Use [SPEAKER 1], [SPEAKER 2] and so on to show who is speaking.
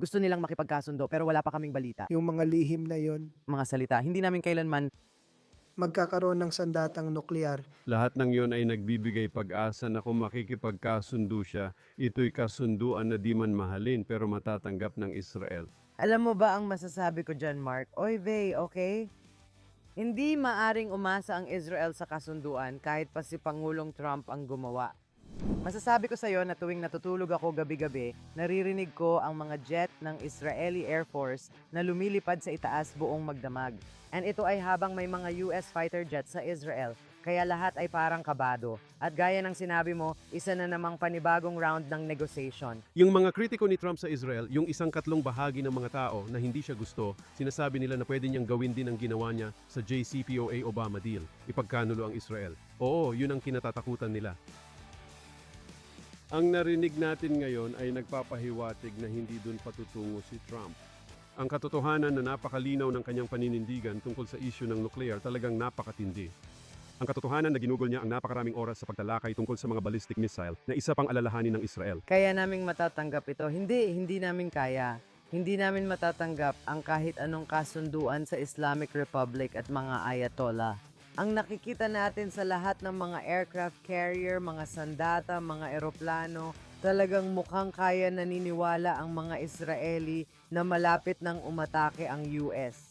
[SPEAKER 1] Gusto nilang makipagkasundo pero wala pa kaming balita.
[SPEAKER 2] Yung mga lihim na yon,
[SPEAKER 1] Mga salita, hindi namin kailanman
[SPEAKER 2] magkakaroon ng sandatang nuklear.
[SPEAKER 3] Lahat ng yon ay nagbibigay pag-asa na kung makikipagkasundo siya, ito'y kasunduan na di man mahalin pero matatanggap ng Israel.
[SPEAKER 1] Alam mo ba ang masasabi ko dyan, Mark? Oy, Vey, okay? Hindi maaring umasa ang Israel sa kasunduan kahit pa si Pangulong Trump ang gumawa. Masasabi ko sa iyo na tuwing natutulog ako gabi-gabi, naririnig ko ang mga jet ng Israeli Air Force na lumilipad sa itaas buong magdamag. And ito ay habang may mga US fighter jets sa Israel, kaya lahat ay parang kabado. At gaya ng sinabi mo, isa na namang panibagong round ng negotiation.
[SPEAKER 3] Yung mga kritiko ni Trump sa Israel, yung isang katlong bahagi ng mga tao na hindi siya gusto, sinasabi nila na pwede niyang gawin din ang ginawa niya sa JCPOA Obama deal, ipagkanulo ang Israel. Oo, yun ang kinatatakutan nila. Ang narinig natin ngayon ay nagpapahiwatig na hindi dun patutungo si Trump. Ang katotohanan na napakalinaw ng kanyang paninindigan tungkol sa isyu ng nuclear talagang napakatindi. Ang katotohanan na ginugol niya ang napakaraming oras sa pagtalakay tungkol sa mga ballistic missile na isa pang alalahanin ng Israel.
[SPEAKER 1] Kaya naming matatanggap ito. Hindi namin kaya. Hindi namin matatanggap ang kahit anong kasunduan sa Islamic Republic at mga ayatollah. Ang nakikita natin sa lahat ng mga aircraft carrier, mga sandata, mga eroplano, talagang mukhang kaya naniniwala ang mga Israeli na malapit nang umatake ang US.